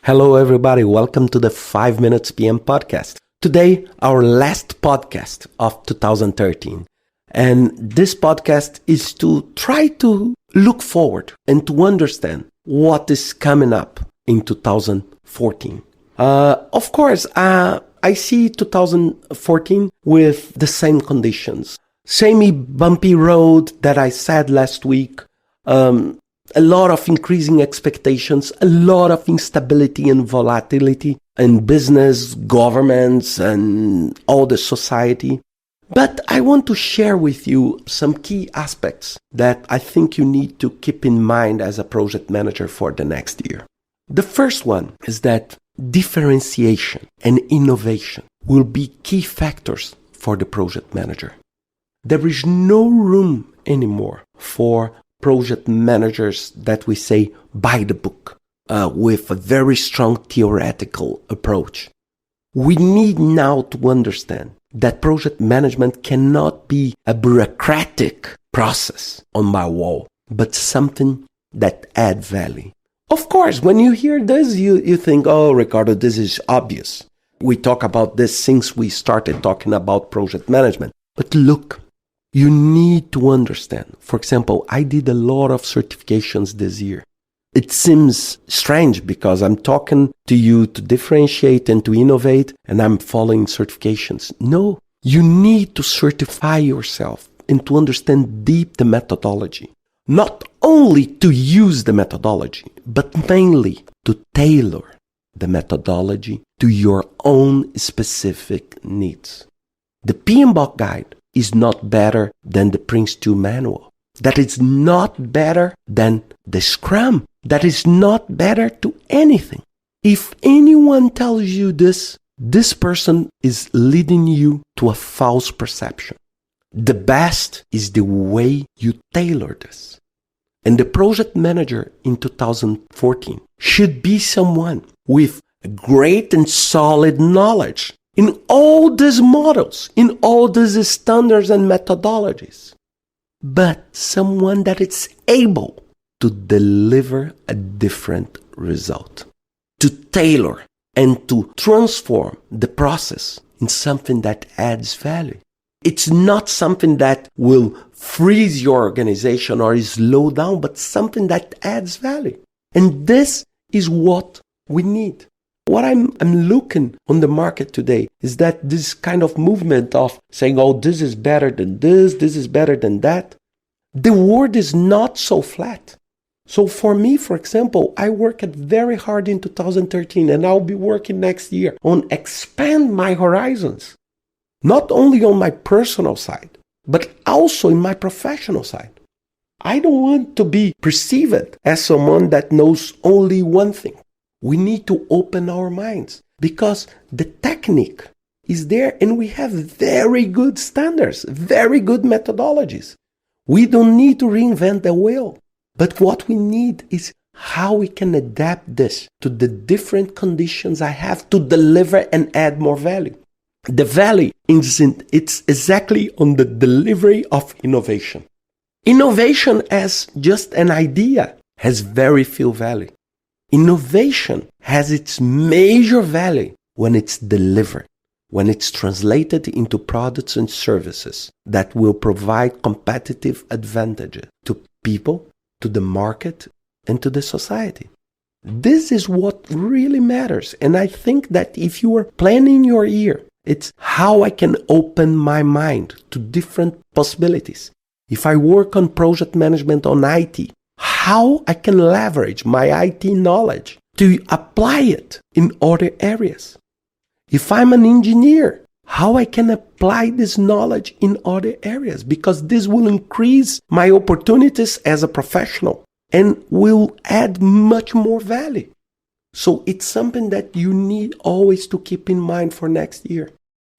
Hello, everybody. Welcome to the 5 Minutes PM podcast. Today, our last podcast of 2013. And this podcast is to try to look forward and to understand what is coming up in 2014. Of course, I see 2014 with the same conditions. Same bumpy road that I said last week. A lot of increasing expectations, a lot of instability and volatility in business, governments, and all the society. But I want to share with you some key aspects that I think you need to keep in mind as a project manager for the next year. The first one is that differentiation and innovation will be key factors for the project manager. There is no room anymore for project managers that we say by the book, with a very strong theoretical approach. We need now to understand that project management cannot be a bureaucratic process on my wall, but something that adds value. Of course, when you hear this, you think, oh, Ricardo, this is obvious. We talk about this since we started talking about project management. But look, you need to understand. For example, I did a lot of certifications this year. It seems strange because I'm talking to you to differentiate and to innovate, and I'm following certifications. No, you need to certify yourself and to understand deep the methodology. Not only to use the methodology, but mainly to tailor the methodology to your own specific needs. The PMBOK guide is not better than the Prince 2 manual. That is not better than the Scrum. That is not better to anything. If anyone tells you this person is leading you to a false perception. The best is the way you tailor this. And the project manager in 2014 should be someone with great and solid knowledge in all these models, in all these standards and methodologies, but someone that is able to deliver a different result, to tailor and to transform the process in something that adds value. It's not something that will freeze your organization or slow down, but something that adds value. And this is what we need. What I'm looking on the market today is that this kind of movement of saying, oh, this is better than this is better than that. The world is not so flat. So for me, for example, I worked very hard in 2013 and I'll be working next year on expand my horizons. Not only on my personal side, but also in my professional side. I don't want to be perceived as someone that knows only one thing. We need to open our minds because the technique is there and we have very good standards, very good methodologies. We don't need to reinvent the wheel. But what we need is how we can adapt this to the different conditions I have to deliver and add more value. The value it's exactly on the delivery of innovation. Innovation as just an idea has very few value. Innovation has its major value when it's delivered, when it's translated into products and services that will provide competitive advantages to people, to the market, and to the society. This is what really matters. And I think that if you are planning your year, it's how I can open my mind to different possibilities. If I work on project management on IT, how I can leverage my IT knowledge to apply it in other areas. If I'm an engineer, how I can apply this knowledge in other areas, because this will increase my opportunities as a professional and will add much more value. So it's something that you need always to keep in mind for next year.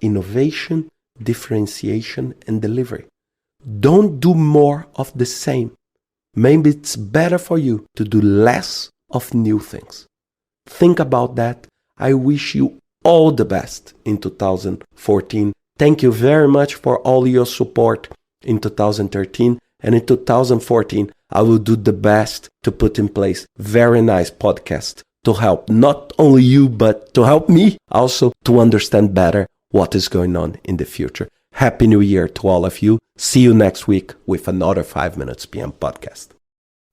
Innovation, differentiation, and delivery. Don't do more of the same. Maybe it's better for you to do less of new things. Think about that. I wish you all the best in 2014. Thank you very much for all your support in 2013. And in 2014, I will do the best to put in place very nice podcast to help not only you, but to help me also to understand better what is going on in the future. Happy New Year to all of you. See you next week with another 5 Minutes PM podcast.